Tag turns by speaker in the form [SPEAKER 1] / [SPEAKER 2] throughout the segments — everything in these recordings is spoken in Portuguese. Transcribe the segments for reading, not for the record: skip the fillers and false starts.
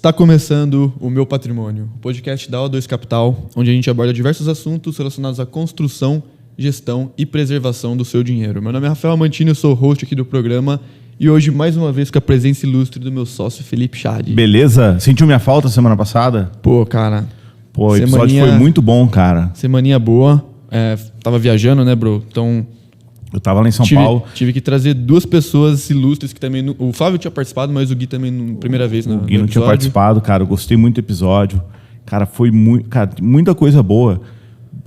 [SPEAKER 1] Está começando o Meu Patrimônio, o podcast da O2 Capital, onde a gente aborda diversos assuntos relacionados à construção, gestão e preservação do seu dinheiro. Meu nome é Rafael Mantini, eu sou o host aqui do programa e hoje, mais uma vez, com a presença ilustre do meu sócio Felipe Chad.
[SPEAKER 2] Beleza? Sentiu minha falta semana passada?
[SPEAKER 1] Pô, cara...
[SPEAKER 2] Pô, o episódio foi muito bom, cara.
[SPEAKER 1] Semaninha boa. Tava viajando, né, bro? Então...
[SPEAKER 2] Eu tava lá em São Paulo.
[SPEAKER 1] Tive que trazer duas pessoas ilustres que também... O Flávio tinha participado, mas o Gui também, primeira vez no
[SPEAKER 2] Gui não tinha participado, cara. Eu gostei muito do episódio. Cara, foi muito... Cara, muita coisa boa.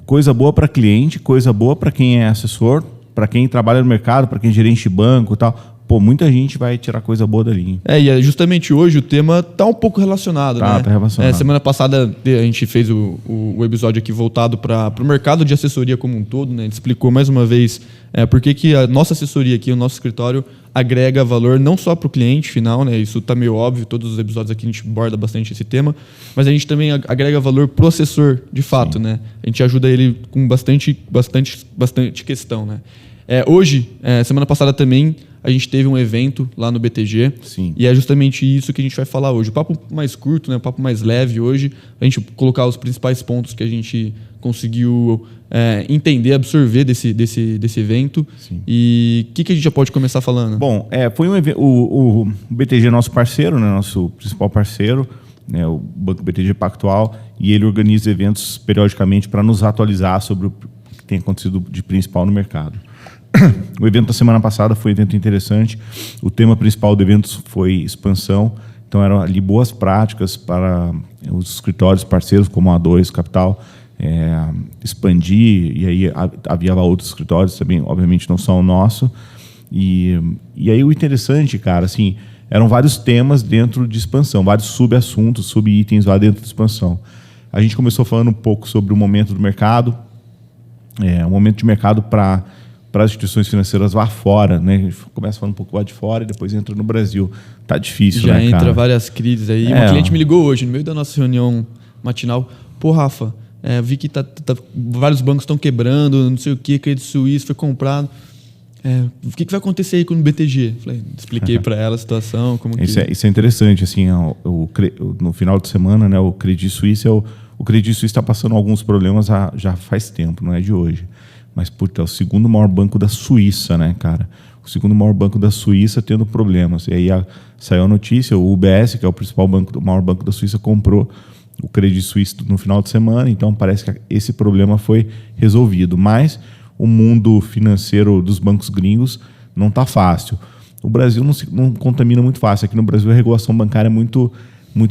[SPEAKER 2] Coisa boa para cliente, coisa boa para quem é assessor, para quem trabalha no mercado, para quem é gerente de banco e tal. Pô, muita gente vai tirar coisa boa dali.
[SPEAKER 1] E justamente hoje o tema tá um pouco relacionado, né?
[SPEAKER 2] Tá relacionado.
[SPEAKER 1] Semana passada a gente fez o episódio aqui voltado para o mercado de assessoria como um todo, né? A gente explicou mais uma vez por que a nossa assessoria aqui, o nosso escritório, agrega valor não só para o cliente final, né? Isso tá meio óbvio, todos os episódios aqui a gente aborda bastante esse tema, mas a gente também agrega valor pro assessor, de fato, né? A gente ajuda ele com bastante questão, né? Hoje, semana passada também, a gente teve um evento lá no BTG.
[SPEAKER 2] Sim.
[SPEAKER 1] E é justamente isso que a gente vai falar hoje. O papo mais curto, né? O papo mais leve hoje. A gente colocar os principais pontos que a gente conseguiu entender, absorver desse evento.
[SPEAKER 2] Sim.
[SPEAKER 1] E o que a gente já pode começar falando?
[SPEAKER 2] Bom, foi um evento... O BTG é nosso parceiro, né? Nosso principal parceiro, né? O Banco BTG Pactual. E ele organiza eventos periodicamente para nos atualizar sobre o que tem acontecido de principal no mercado. O evento da semana passada foi um evento interessante. O tema principal do evento foi expansão. Então, eram ali boas práticas para os escritórios parceiros, como a O2 Capital, expandir. E aí havia outros escritórios também, obviamente não só o nosso. E aí o interessante, cara, assim, eram vários temas dentro de expansão, vários subassuntos, subitens lá dentro de expansão. A gente começou falando um pouco sobre o momento do mercado, o momento de mercado para as instituições financeiras lá fora, né? A gente começa falando um pouco lá de fora e depois entra no Brasil. Tá difícil,
[SPEAKER 1] já, né,
[SPEAKER 2] cara? Já
[SPEAKER 1] entra várias crises aí. Um cliente me ligou hoje, no meio da nossa reunião matinal. Pô, Rafa, vi que vários bancos estão quebrando, não sei o que, Credit Suisse foi comprado. O que vai acontecer aí com o BTG? Expliquei para ela a situação.
[SPEAKER 2] Isso é interessante. Assim, no final de semana, né, o Credit Suisse está passando alguns problemas já faz tempo, não é de hoje. Mas, puta, é o segundo maior banco da Suíça, né, cara? O segundo maior banco da Suíça tendo problemas. E aí saiu a notícia, o UBS, que é o maior banco da Suíça, comprou o Credit Suisse no final de semana. Então, parece que esse problema foi resolvido. Mas o mundo financeiro dos bancos gringos não está fácil. O Brasil não contamina muito fácil. Aqui no Brasil, a regulação bancária é muito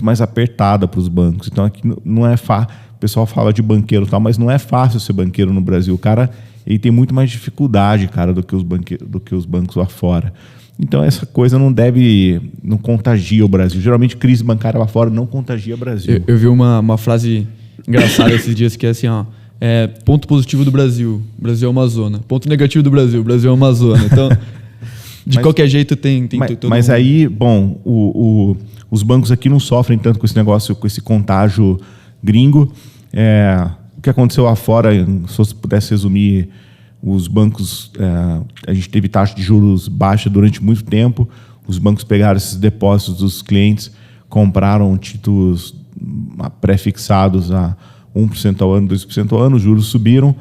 [SPEAKER 2] mais apertada para os bancos. Então, aqui não é fácil. O pessoal fala de banqueiro e tal, mas não é fácil ser banqueiro no Brasil. O cara... ele tem muito mais dificuldade, cara, do que os bancos lá fora. Então, essa coisa não contagia o Brasil. Geralmente, crise bancária lá fora não contagia o Brasil.
[SPEAKER 1] Eu vi uma frase engraçada esses dias que é assim, ó, ponto positivo do Brasil, o Brasil é uma zona. Ponto negativo do Brasil, o Brasil é uma zona. Então, qualquer jeito tem todo
[SPEAKER 2] Mas
[SPEAKER 1] mundo.
[SPEAKER 2] aí, bom, os bancos aqui não sofrem tanto com esse negócio, com esse contágio gringo. O que aconteceu lá fora, se você pudesse resumir, os bancos, a gente teve taxa de juros baixa durante muito tempo, os bancos pegaram esses depósitos dos clientes, compraram títulos pré-fixados a 1% ao ano, 2% ao ano, os juros subiram,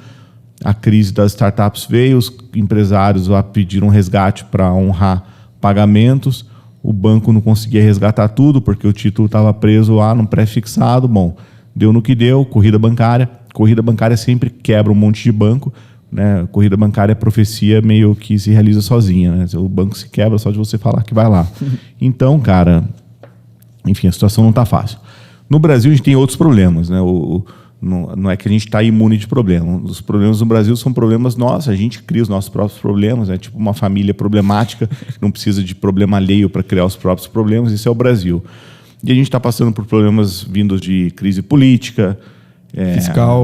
[SPEAKER 2] a crise das startups veio, os empresários lá pediram resgate para honrar pagamentos, o banco não conseguia resgatar tudo, porque o título estava preso lá no pré-fixado, bom, deu no que deu, corrida bancária sempre quebra um monte de banco, né? Corrida bancária é profecia meio que se realiza sozinha, né? O banco se quebra só de você falar que vai lá. Então, cara, enfim, a situação não está fácil. No Brasil, a gente tem outros problemas, né? Não é que a gente está imune de problemas. Os problemas no Brasil são problemas nossos, a gente cria os nossos próprios problemas, é tipo uma família problemática, não precisa de problema alheio para criar os próprios problemas, isso é o Brasil. E a gente está passando por problemas vindos de crise política,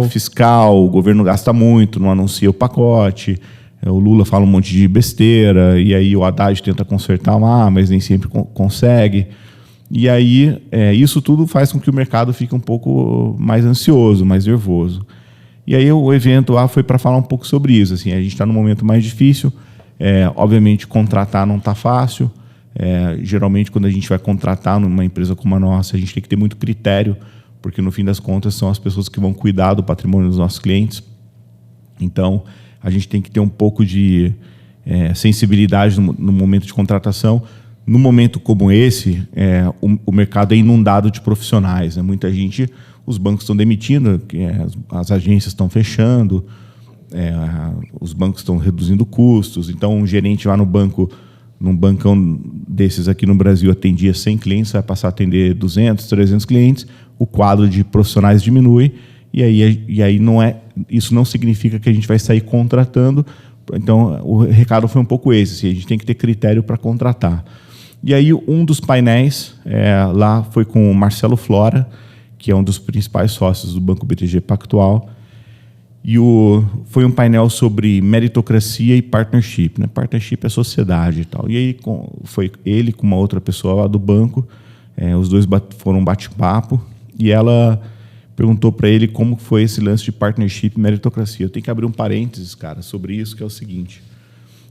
[SPEAKER 2] fiscal, o governo gasta muito, não anuncia o pacote, o Lula fala um monte de besteira, e aí o Haddad tenta consertar lá, mas nem sempre consegue. E aí isso tudo faz com que o mercado fique um pouco mais ansioso, mais nervoso. E aí o evento lá foi para falar um pouco sobre isso. Assim, a gente está num momento mais difícil, obviamente contratar não está fácil, Geralmente, quando a gente vai contratar numa empresa como a nossa, a gente tem que ter muito critério, porque no fim das contas são as pessoas que vão cuidar do patrimônio dos nossos clientes. Então, a gente tem que ter um pouco de sensibilidade no momento de contratação. No momento como esse, o mercado é inundado de profissionais, né? Muita gente, os bancos estão demitindo, as agências estão fechando, os bancos estão reduzindo custos. Então, um gerente lá no banco, num bancão desses aqui no Brasil, atendia 100 clientes, vai passar a atender 200, 300 clientes, o quadro de profissionais diminui, e aí isso não significa que a gente vai sair contratando. Então, o recado foi um pouco esse, assim, a gente tem que ter critério para contratar. E aí, um dos painéis lá foi com o Marcelo Flora, que é um dos principais sócios do Banco BTG Pactual, e foi um painel sobre meritocracia e partnership, né? Partnership é sociedade e tal. E aí foi ele com uma outra pessoa lá do banco, os dois foram um bate-papo, e ela perguntou para ele como foi esse lance de partnership e meritocracia. Eu tenho que abrir um parênteses, cara, sobre isso, que é o seguinte: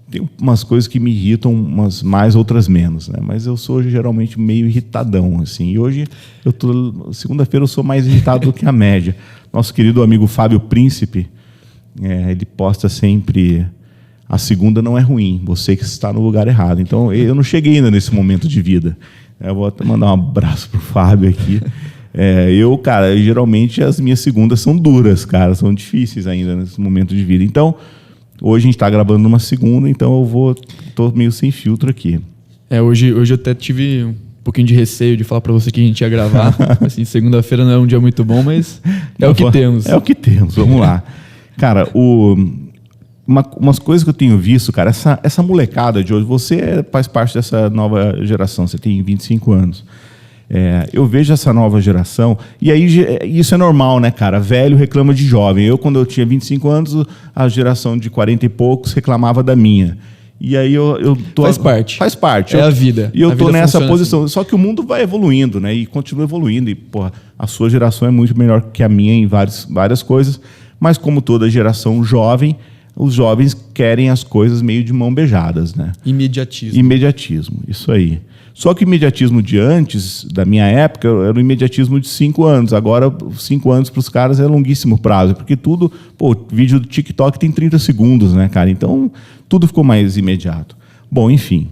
[SPEAKER 2] tem umas coisas que me irritam, umas mais, outras menos, né? Mas eu sou geralmente meio irritadão, assim. E hoje, segunda-feira, eu sou mais irritado do que a média. Nosso querido amigo Fábio Príncipe, ele posta sempre: a segunda não é ruim, você que está no lugar errado. Então, eu não cheguei ainda nesse momento de vida. Eu vou até mandar um abraço pro Fábio aqui. Cara, geralmente as minhas segundas são duras, cara, são difíceis ainda nesse momento de vida. Então, hoje a gente está gravando numa segunda, então tô meio sem filtro aqui.
[SPEAKER 1] Hoje eu até tive um pouquinho de receio de falar para você que a gente ia gravar. Assim, segunda-feira não é um dia muito bom, mas o que temos.
[SPEAKER 2] É o que temos, vamos lá. Cara, umas coisas que eu tenho visto, cara, essa molecada de hoje, você faz parte dessa nova geração, você tem 25 anos. Eu vejo essa nova geração, e aí isso é normal, né, cara? Velho reclama de jovem. Quando eu tinha 25 anos, a geração de 40 e poucos reclamava da minha. E aí eu tô...
[SPEAKER 1] Faz parte.
[SPEAKER 2] Faz parte.
[SPEAKER 1] A vida.
[SPEAKER 2] E eu tô nessa posição.
[SPEAKER 1] Assim.
[SPEAKER 2] Só que o mundo vai evoluindo, né? E continua evoluindo. E, porra, a sua geração é muito melhor que a minha em várias coisas. Mas como toda geração jovem, os jovens querem as coisas meio de mão beijadas, né? Imediatismo, isso aí. Só que o imediatismo de antes, da minha época, era o imediatismo de 5 anos. Agora, 5 anos para os caras é longuíssimo prazo, porque tudo... vídeo do TikTok tem 30 segundos, né, cara? Então, tudo ficou mais imediato. Bom, enfim.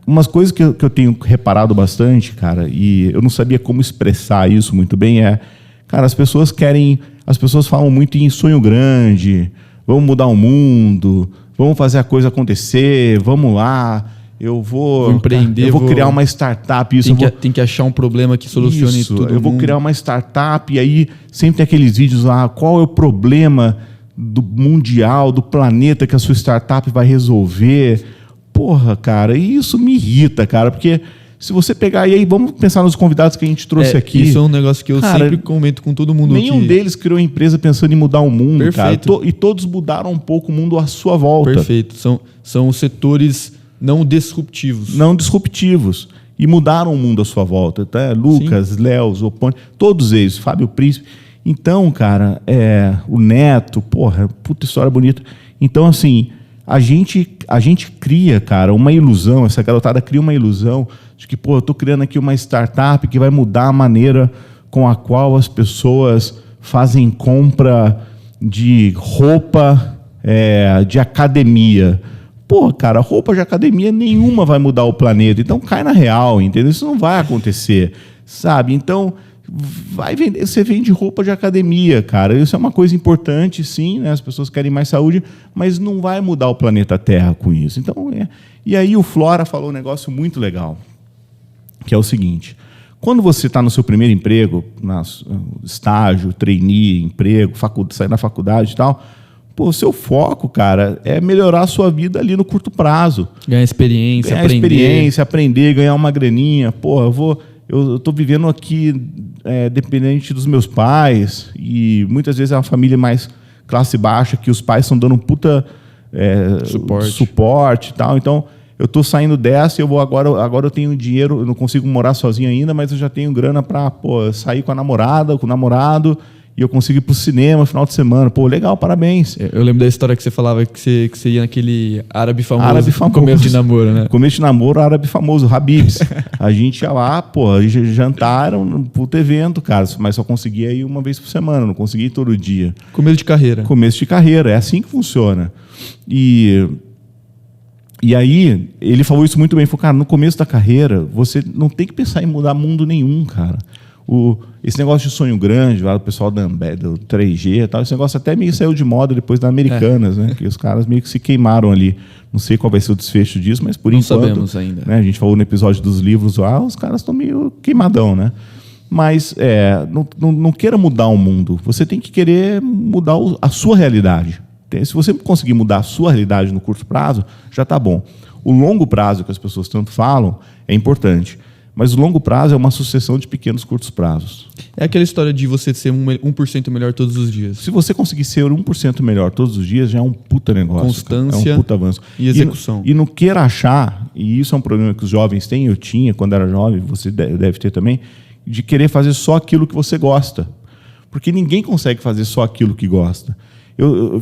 [SPEAKER 2] Umas coisas que eu tenho reparado bastante, cara, e eu não sabia como expressar isso muito bem, cara, as pessoas falam muito em sonho grande, vamos mudar o mundo, vamos fazer a coisa acontecer, vamos lá... Eu vou
[SPEAKER 1] empreender,
[SPEAKER 2] eu vou criar uma startup.
[SPEAKER 1] Tem que achar um problema que solucione tudo.
[SPEAKER 2] Eu vou criar uma startup, e aí sempre tem aqueles vídeos lá, qual é o problema do mundial, do planeta que a sua startup vai resolver. Porra, cara, isso me irrita, cara, porque se você pegar, e aí vamos pensar nos convidados que a gente trouxe aqui.
[SPEAKER 1] Isso é um negócio que eu sempre comento com todo mundo.
[SPEAKER 2] Nenhum deles criou empresa pensando em mudar o mundo,
[SPEAKER 1] Perfeito.
[SPEAKER 2] Cara. E todos mudaram um pouco o mundo à sua volta.
[SPEAKER 1] Perfeito. São setores... Não disruptivos. E mudaram o mundo à sua volta. Tá? Lucas, Léo, Zoponi, todos eles, Fábio Príncipe. Então, cara, o Neto, puta história bonita. Então, assim, a gente cria, cara, uma ilusão, essa garotada cria uma ilusão de que, eu tô criando aqui uma startup que vai mudar a maneira com a qual as pessoas fazem compra de roupa de academia. Cara, roupa de academia nenhuma vai mudar o planeta. Então cai na real, entendeu? Isso não vai acontecer, sabe? Então, você vende roupa de academia, cara. Isso é uma coisa importante, sim, né? As pessoas querem mais saúde, mas não vai mudar o planeta Terra com isso. Então, E aí o Flora falou um negócio muito legal, que é o seguinte: quando você está no seu primeiro emprego, estágio, trainee, emprego, sair da faculdade e tal... o seu foco, cara, é melhorar a sua vida ali no curto prazo. Ganhar experiência,
[SPEAKER 2] aprender, ganhar uma graninha. Eu tô vivendo aqui dependente dos meus pais, e muitas vezes é uma família mais classe baixa, que os pais estão dando um puta suporte e tal. Então, eu tô saindo dessa e agora eu tenho dinheiro, eu não consigo morar sozinho ainda, mas eu já tenho grana para sair com a namorada, com o namorado, e eu consigo ir pro cinema no final de semana. Pô, legal, parabéns.
[SPEAKER 1] Eu lembro da história que você falava que você ia naquele árabe famoso no começo de namoro, né?
[SPEAKER 2] Começo de namoro, árabe famoso, Habib's. A gente ia lá, pô, jantaram um puto evento, cara, mas só conseguia ir uma vez por semana, não conseguia ir todo dia.
[SPEAKER 1] Começo de carreira.
[SPEAKER 2] Começo de carreira, é assim que funciona. E aí, ele falou isso muito bem, falou, cara, no começo da carreira, você não tem que pensar em mudar mundo nenhum, cara. Esse negócio de sonho grande, lá do pessoal do 3G e tal, esse negócio até meio saiu de moda depois das Americanas, né? Que os caras meio que se queimaram ali. Não sei qual vai ser o desfecho disso, mas por enquanto... Não
[SPEAKER 1] sabemos ainda.
[SPEAKER 2] Né, a gente falou no episódio dos livros lá, os caras estão meio queimadão, né? Mas não queira mudar o mundo. Você tem que querer mudar a sua realidade. Se você conseguir mudar a sua realidade no curto prazo, já está bom. O longo prazo, que as pessoas tanto falam, é importante. Mas o longo prazo é uma sucessão de pequenos curtos prazos.
[SPEAKER 1] É aquela história de você ser 1% melhor todos os dias.
[SPEAKER 2] Se você conseguir ser 1% melhor todos os dias, já é um puta negócio.
[SPEAKER 1] Constância,
[SPEAKER 2] é um puta avanço.
[SPEAKER 1] E execução.
[SPEAKER 2] E não queira achar, e isso é um problema que os jovens têm, eu tinha quando era jovem, você deve ter também, de querer fazer só aquilo que você gosta. Porque ninguém consegue fazer só aquilo que gosta.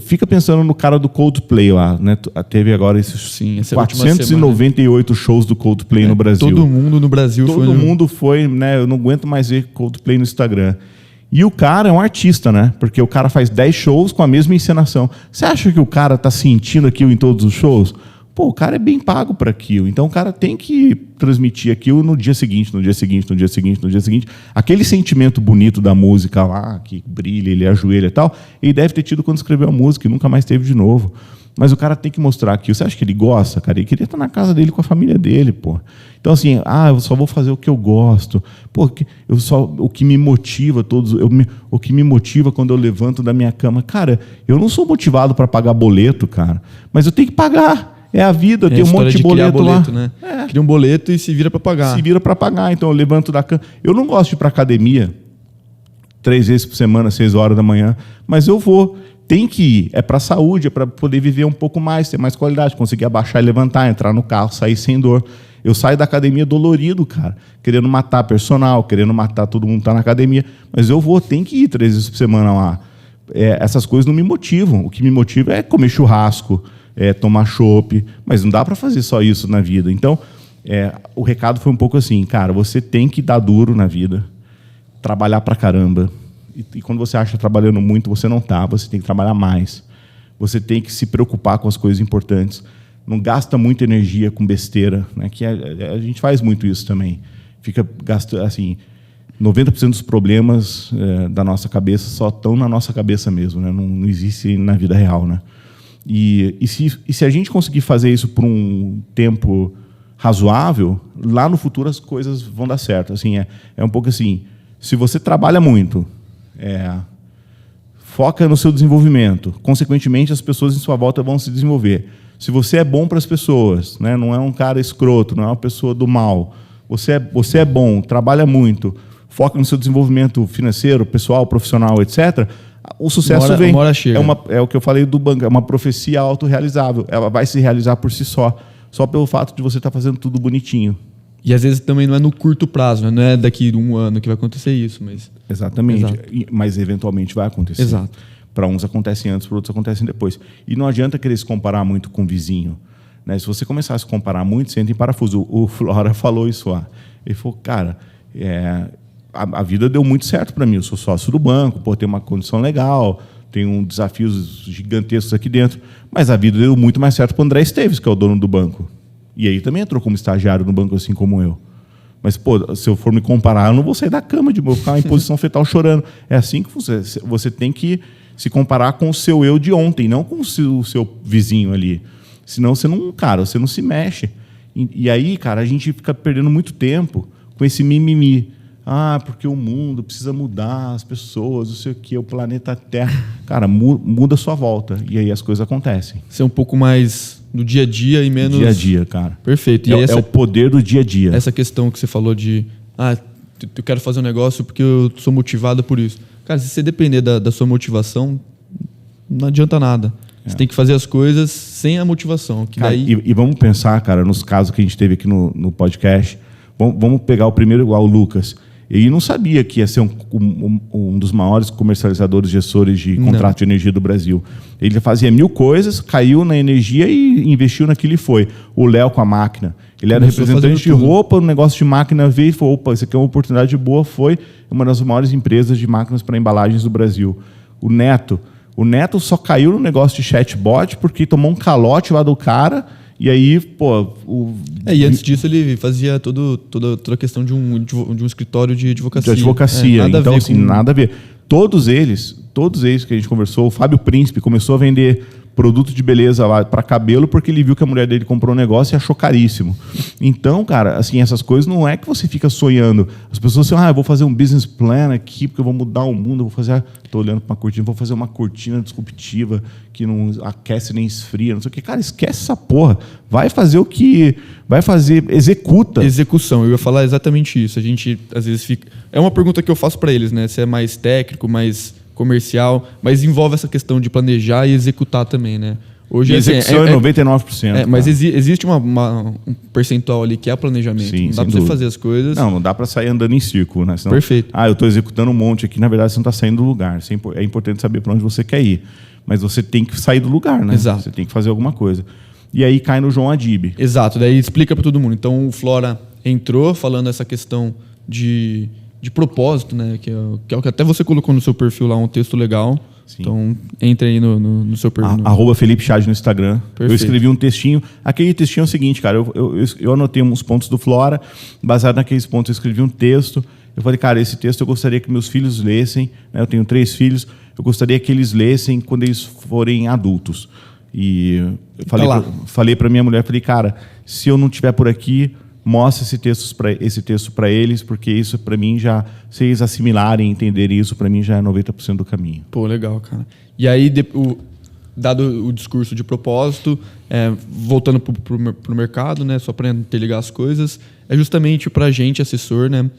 [SPEAKER 2] Fica pensando no cara do Coldplay lá, né? Teve agora esses 498 shows do Coldplay no Brasil.
[SPEAKER 1] Todo mundo no Brasil
[SPEAKER 2] foi. Todo mundo foi, né? Eu não aguento mais ver Coldplay no Instagram. E o cara é um artista, né? Porque o cara faz 10 shows com a mesma encenação. Você acha que o cara está sentindo aquilo em todos os shows? Pô, o cara é bem pago para aquilo. Então o cara tem que transmitir aquilo no dia seguinte, no dia seguinte, no dia seguinte, no dia seguinte. Aquele sentimento bonito da música lá, que brilha, ele ajoelha e tal, ele deve ter tido quando escreveu a música e nunca mais teve de novo. Mas o cara tem que mostrar aquilo. Você acha que ele gosta, cara? Ele queria estar na casa dele com a família dele, pô. Então, assim, eu só vou fazer o que eu gosto. Pô, o que me motiva o que me motiva quando eu levanto da minha cama. Cara, eu não sou motivado para pagar boleto, cara. Mas eu tenho que pagar. É a vida, tem um monte de boleto lá.
[SPEAKER 1] Né? Cria um boleto e se vira para pagar.
[SPEAKER 2] Se vira para pagar, então eu levanto da cama. Eu não gosto de ir para academia 3 vezes por semana, 6 horas da manhã, mas eu vou. Tem que ir, é para a saúde, é para poder viver um pouco mais, ter mais qualidade, conseguir abaixar e levantar, entrar no carro, sair sem dor. Eu saio da academia dolorido, cara, querendo matar personal, querendo matar todo mundo que está na academia, mas eu vou, tem que ir 3 vezes por semana lá. Essas coisas não me motivam. O que me motiva é comer churrasco, tomar chopp, mas não dá para fazer só isso na vida. Então, o recado foi um pouco assim, cara, você tem que dar duro na vida, trabalhar pra caramba, e quando você acha trabalhando muito, você não tá, você tem que trabalhar mais, você tem que se preocupar com as coisas importantes, não gasta muita energia com besteira, né? Que a gente faz muito isso também, fica gastando, assim, 90% dos problemas da nossa cabeça só estão na nossa cabeça mesmo, né? Não existe na vida real, né? E se a gente conseguir fazer isso por um tempo razoável, lá no futuro as coisas vão dar certo. Assim, é um pouco assim, se você trabalha muito, foca no seu desenvolvimento, consequentemente as pessoas em sua volta vão se desenvolver. Se você é bom para as pessoas, né, não é um cara escroto, não é uma pessoa do mal, você é bom, trabalha muito, foca no seu desenvolvimento financeiro, pessoal, profissional, etc., o sucesso vem.
[SPEAKER 1] Uma hora chega.
[SPEAKER 2] É o que eu falei do banco, é uma profecia autorrealizável. Ela vai se realizar por si só pelo fato de você estar fazendo tudo bonitinho.
[SPEAKER 1] E às vezes também não é no curto prazo, né? Não é daqui a 1 ano que vai acontecer isso. Mas...
[SPEAKER 2] Exatamente. Exato. Mas eventualmente vai acontecer.
[SPEAKER 1] Exato.
[SPEAKER 2] Para uns acontecem antes, para outros acontecem depois. E não adianta querer se comparar muito com o vizinho, né? Se você começar a se comparar muito, você entra em parafuso. O Flora falou isso lá. Ele falou, cara, a vida deu muito certo para mim. Eu sou sócio do banco, tenho uma condição legal, tenho desafios gigantescos aqui dentro. Mas a vida deu muito mais certo para o André Esteves, que é o dono do banco. E aí também entrou como estagiário no banco, assim como eu. Mas, se eu for me comparar, eu não vou sair da cama de ficar em posição fetal chorando. É assim que você tem que se comparar com o seu eu de ontem, não com o seu vizinho ali. Senão você não se mexe. E aí, cara, a gente fica perdendo muito tempo com esse mimimi. Porque o mundo precisa mudar, as pessoas, não sei o quê, o planeta Terra. Cara, muda a sua volta. E aí as coisas acontecem.
[SPEAKER 1] Ser um pouco mais do dia a dia e menos...
[SPEAKER 2] Dia a dia, cara.
[SPEAKER 1] Perfeito.
[SPEAKER 2] E é o poder do dia a dia.
[SPEAKER 1] Essa questão que você falou de... eu quero fazer um negócio porque eu sou motivado por isso. Cara, se você depender da sua motivação, não adianta nada. Você tem que fazer as coisas sem a motivação. Que
[SPEAKER 2] cara,
[SPEAKER 1] daí...
[SPEAKER 2] e vamos pensar, cara, nos casos que a gente teve aqui no podcast. Vamos pegar o primeiro, igual o Lucas. Ele não sabia que ia ser um dos maiores comercializadores gestores de contrato de energia do Brasil. Ele fazia 1000 coisas, caiu na energia e investiu naquilo e foi. O Léo com a máquina. Ele era representante de roupa, o negócio de máquina veio e falou, opa, isso aqui é uma oportunidade boa, foi uma das maiores empresas de máquinas para embalagens do Brasil. O Neto só caiu no negócio de chatbot porque tomou um calote lá do cara. E aí, pô...
[SPEAKER 1] E antes disso ele fazia toda a questão de um escritório de advocacia.
[SPEAKER 2] De advocacia. Então, assim, nada a ver. Todos eles que a gente conversou, o Fábio Príncipe começou a vender produto de beleza lá para cabelo porque ele viu que a mulher dele comprou um negócio e achou caríssimo. Então, cara, assim, essas coisas não é que você fica sonhando. As pessoas assim, eu vou fazer um business plan aqui porque eu vou mudar o mundo, eu vou fazer... Estou olhando para uma cortina, vou fazer uma cortina disruptiva que não aquece nem esfria, não sei o que. Cara, esquece essa porra. Vai fazer o que... Vai fazer... Executa.
[SPEAKER 1] Execução. Eu ia falar exatamente isso. A gente, às vezes, fica... É uma pergunta que eu faço para eles, né? Se é mais técnico, mais comercial, mas envolve essa questão de planejar e executar também, né? Hoje,
[SPEAKER 2] e execução é 99%.
[SPEAKER 1] Mas existe um percentual ali que é planejamento.
[SPEAKER 2] Sim,
[SPEAKER 1] não dá para você fazer as coisas.
[SPEAKER 2] Não dá para sair andando em círculo, né? Senão,
[SPEAKER 1] perfeito.
[SPEAKER 2] Eu estou executando um monte aqui, na verdade você não está saindo do lugar. É importante saber para onde você quer ir. Mas você tem que sair do lugar, né?
[SPEAKER 1] Exato.
[SPEAKER 2] Você tem que fazer alguma coisa. E aí cai no João Adib.
[SPEAKER 1] Exato, daí explica para todo mundo. Então o Flora entrou falando essa questão de propósito, né? Que é o que até você colocou no seu perfil lá, um texto legal. Sim. Então, entre aí no seu perfil.
[SPEAKER 2] @ Felipe Chad no Instagram.
[SPEAKER 1] Perfeito.
[SPEAKER 2] Eu escrevi um textinho. Aquele textinho é o seguinte, cara. Eu anotei uns pontos do Flora. Baseado naqueles pontos, eu escrevi um texto. Eu falei, cara, esse texto eu gostaria que meus filhos lessem. Né? Eu tenho 3 filhos. Eu gostaria que eles lessem quando eles forem adultos. E eu falei para minha mulher, falei, cara, se eu não estiver por aqui... Mostra esse texto para eles, porque isso para mim já, se eles assimilarem, entenderem isso, para mim já é 90% do caminho.
[SPEAKER 1] Pô, legal, cara. E aí, dado o discurso de propósito, voltando pro mercado, né, só para interligar as coisas, é justamente para a gente, assessor, né,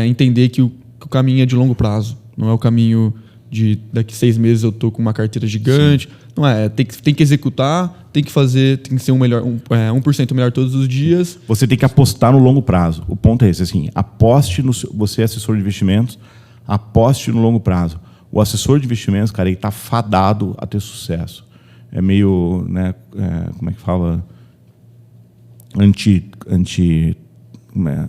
[SPEAKER 1] entender que o caminho é de longo prazo. Não é o caminho de daqui 6 meses eu tô com uma carteira gigante. Sim. Não é, tem que executar, tem que fazer, tem que ser 1% melhor todos os dias.
[SPEAKER 2] Você tem que apostar no longo prazo. O ponto é esse, assim, aposte você é assessor de investimentos, aposte no longo prazo. O assessor de investimentos, cara, ele está fadado a ter sucesso. É meio, né, como é que fala?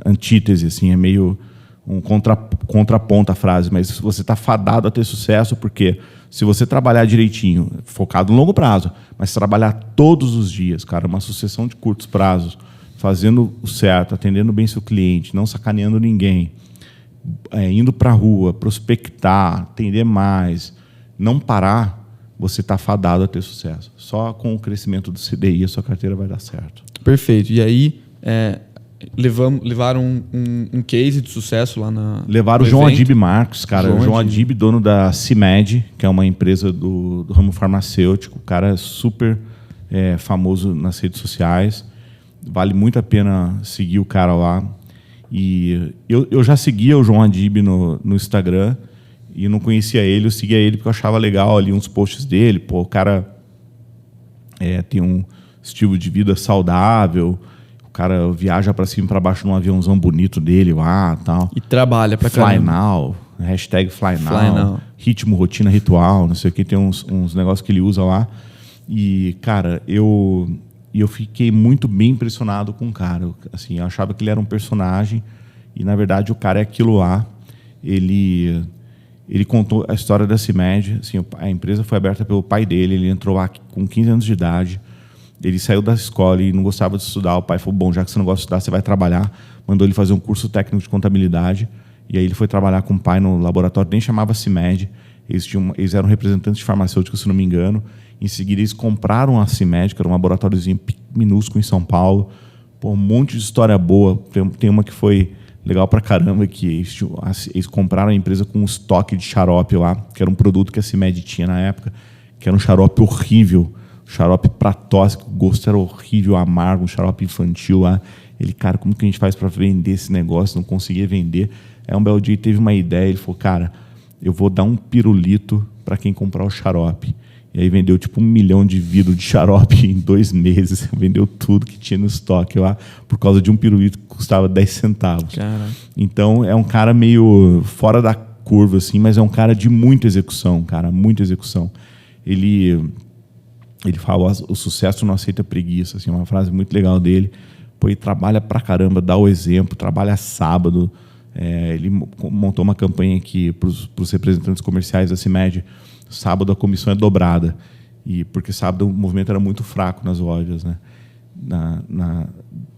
[SPEAKER 2] Antítese, assim, é meio um contraponto à frase, mas você está fadado a ter sucesso porque se você trabalhar direitinho, focado no longo prazo, mas trabalhar todos os dias, cara, uma sucessão de curtos prazos, fazendo o certo, atendendo bem seu cliente, não sacaneando ninguém, indo para a rua, prospectar, atender mais, não parar, você está fadado a ter sucesso. Só com o crescimento do CDI a sua carteira vai dar certo.
[SPEAKER 1] Perfeito. E aí... levaram um case de sucesso lá na...
[SPEAKER 2] Levaram o João Adib Marcos, cara. O João Adib, dono da CIMED, que é uma empresa do ramo farmacêutico. O cara é super famoso nas redes sociais. Vale muito a pena seguir o cara lá. E eu já seguia o João Adib no Instagram e não conhecia ele. Eu seguia ele porque eu achava legal ali uns posts dele. Pô, o cara tem um estilo de vida saudável. O cara viaja para cima e para baixo num aviãozão bonito dele lá, tal.
[SPEAKER 1] E trabalha para caramba.
[SPEAKER 2] Fly Now, #FlyNow, ritmo, rotina, ritual, não sei o que, tem uns negócios que ele usa lá. E, cara, eu fiquei muito bem impressionado com o cara. Assim, eu achava que ele era um personagem e, na verdade, o cara é aquilo lá. Ele contou a história da CIMED. Assim, a empresa foi aberta pelo pai dele, ele entrou lá com 15 anos de idade. Ele saiu da escola e não gostava de estudar. O pai falou, bom, já que você não gosta de estudar, você vai trabalhar. Mandou ele fazer um curso técnico de contabilidade. E aí ele foi trabalhar com o pai no laboratório, nem chamava CIMED. Eles eram representantes de farmacêuticos, se não me engano. Em seguida, eles compraram a CIMED, que era um laboratóriozinho minúsculo em São Paulo. Pô, um monte de história boa. Tem uma que foi legal pra caramba, que eles compraram a empresa com um estoque de xarope lá, que era um produto que a CIMED tinha na época, que era um xarope horrível. Xarope para tosse, o gosto era horrível, amargo, um xarope infantil lá. Ele, cara, como que a gente faz para vender esse negócio? Não conseguia vender. Aí um belo dia teve uma ideia, ele falou, cara, eu vou dar um pirulito para quem comprar o xarope. E aí vendeu tipo 1 milhão de vidros de xarope em 2 meses. Vendeu tudo que tinha no estoque lá, por causa de um pirulito que custava 10 centavos.
[SPEAKER 1] Cara.
[SPEAKER 2] Então é um cara meio fora da curva, assim, mas é um cara de muita execução, cara, muita execução. Ele fala, o sucesso não aceita preguiça, assim, uma frase muito legal dele. Pô, ele trabalha pra caramba, dá o exemplo, trabalha sábado. Ele montou uma campanha aqui para os representantes comerciais da CIMED. Sábado a comissão é dobrada, porque sábado o movimento era muito fraco nas lojas, né?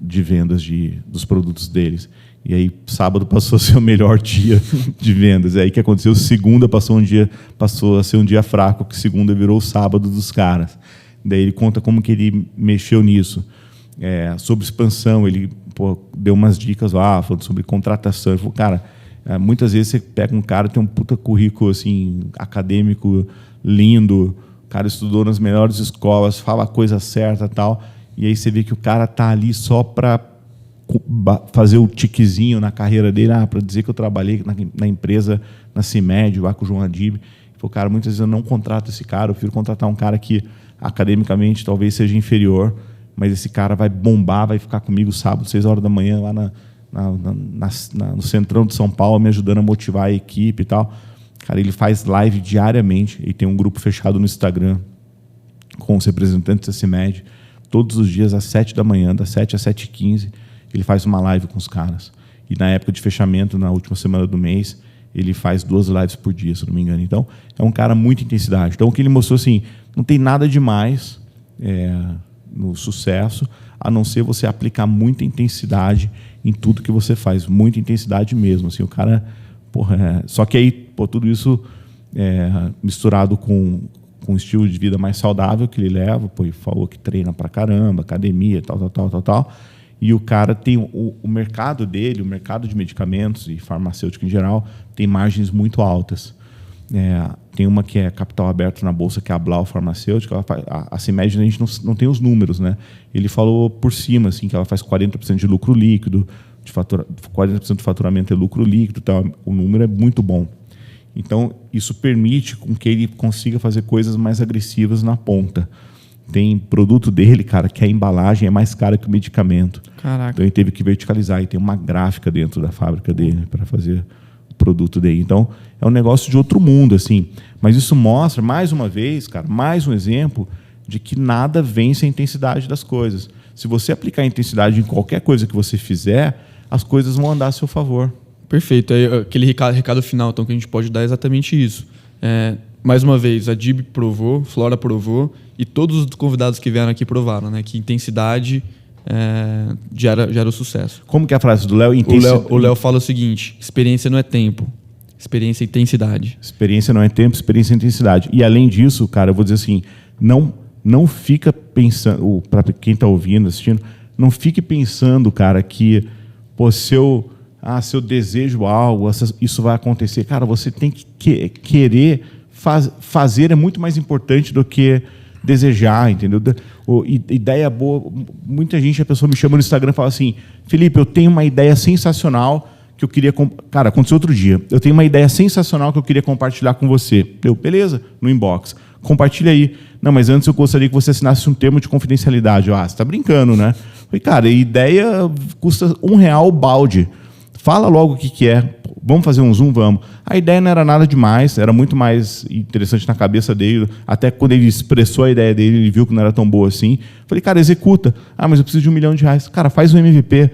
[SPEAKER 2] De vendas dos produtos deles. E aí sábado passou a ser o melhor dia de vendas. E aí o que aconteceu? Segunda passou a ser um dia fraco, que segunda virou o sábado dos caras. Daí ele conta como que ele mexeu nisso. Sobre expansão, ele deu umas dicas lá, falando sobre contratação. Ele falou, cara, muitas vezes você pega um cara que tem um puta currículo assim, acadêmico lindo, o cara estudou nas melhores escolas, fala a coisa certa e tal, e aí você vê que o cara tá ali só para fazer o tiquezinho na carreira dele, para dizer que eu trabalhei na empresa, na CIMED, lá com o João Adib. Ele falou, cara, muitas vezes eu não contrato esse cara, eu prefiro contratar um cara que academicamente talvez seja inferior, mas esse cara vai bombar, vai ficar comigo sábado, 6 horas da manhã, lá no centrão de São Paulo, me ajudando a motivar a equipe e tal. Cara, ele faz live diariamente, ele tem um grupo fechado no Instagram com os representantes da CIMED, todos os dias às 7 da manhã, das 7 às 7h15, ele faz uma live com os caras. E na época de fechamento, na última semana do mês, ele faz 2 lives por dia, se não me engano. Então, é um cara muito intensidade. Então, o que ele mostrou, assim, não tem nada demais no sucesso, a não ser você aplicar muita intensidade em tudo que você faz, muita intensidade mesmo. Assim, o cara, só que aí, tudo isso misturado com um estilo de vida mais saudável que ele leva, ele falou que treina pra caramba, academia, tal. E o cara tem o mercado dele, o mercado de medicamentos e farmacêutico em geral, tem margens muito altas. Tem uma que é capital aberto na bolsa, que é a Blau Farmacêutica. A CIMED, a gente não tem os números, né? Ele falou por cima assim, que ela faz 40% de lucro líquido, 40% do faturamento é lucro líquido, tal. O número é muito bom. Então, isso permite com que ele consiga fazer coisas mais agressivas na ponta. Tem produto dele, cara, que a embalagem é mais cara que o medicamento.
[SPEAKER 1] Caraca.
[SPEAKER 2] Então, ele teve que verticalizar. E tem uma gráfica dentro da fábrica dele para fazer o produto dele. Então, é um negócio de outro mundo, assim. Mas isso mostra, mais uma vez, cara, mais um exemplo de que nada vence a intensidade das coisas. Se você aplicar a intensidade em qualquer coisa que você fizer, as coisas vão andar a seu favor.
[SPEAKER 1] Perfeito. Aí, aquele recado final então, que a gente pode dar é exatamente isso. Mais uma vez, a DIB provou, Flora provou, e todos os convidados que vieram aqui provaram, né, que intensidade gera o sucesso.
[SPEAKER 2] Como que é a frase do Léo?
[SPEAKER 1] O Léo fala o seguinte: experiência não é tempo, experiência é intensidade.
[SPEAKER 2] Experiência não é tempo, experiência é intensidade. E além disso, cara, eu vou dizer assim, não fica pensando, para quem está ouvindo, assistindo, não fique pensando, cara, que se eu desejo algo, isso vai acontecer. Cara, você tem que querer fazer, é muito mais importante do que desejar, entendeu? Ideia boa. Muita gente, a pessoa me chama no Instagram e fala assim: Felipe, eu tenho uma ideia sensacional que eu queria... Cara, aconteceu outro dia. Eu tenho uma ideia sensacional que eu queria compartilhar com você. Beleza? No inbox. Compartilha aí. Não, mas antes eu gostaria que você assinasse um termo de confidencialidade. Você está brincando, né? Falei, cara, a ideia custa R$1 o balde. Fala logo o que é. Vamos fazer um Zoom? Vamos. A ideia não era nada demais, era muito mais interessante na cabeça dele. Até quando ele expressou a ideia dele, ele viu que não era tão boa assim. Falei, cara, executa. Mas eu preciso de R$1 milhão. Cara, faz um MVP.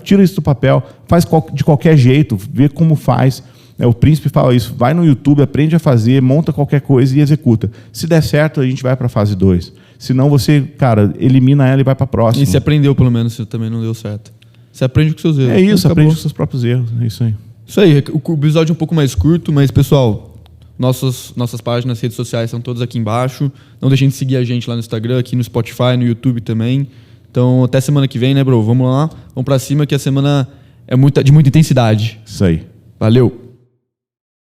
[SPEAKER 2] Tira isso do papel. Faz de qualquer jeito. Vê como faz. O Príncipe fala isso. Vai no YouTube, aprende a fazer, monta qualquer coisa e executa. Se der certo, a gente vai para a fase 2. Senão você, cara, elimina ela e vai para a próxima.
[SPEAKER 1] E se aprendeu, pelo menos, se também não deu certo. Você aprende com seus erros.
[SPEAKER 2] É isso, aprende com seus próprios erros. É isso aí.
[SPEAKER 1] Isso aí. O episódio é um pouco mais curto, mas, pessoal, nossas páginas nas redes sociais estão todas aqui embaixo. Não deixem de seguir a gente lá no Instagram, aqui no Spotify, no YouTube também. Então, até semana que vem, né, bro? Vamos lá. Vamos pra cima, que a semana é de muita intensidade.
[SPEAKER 2] Isso aí.
[SPEAKER 1] Valeu.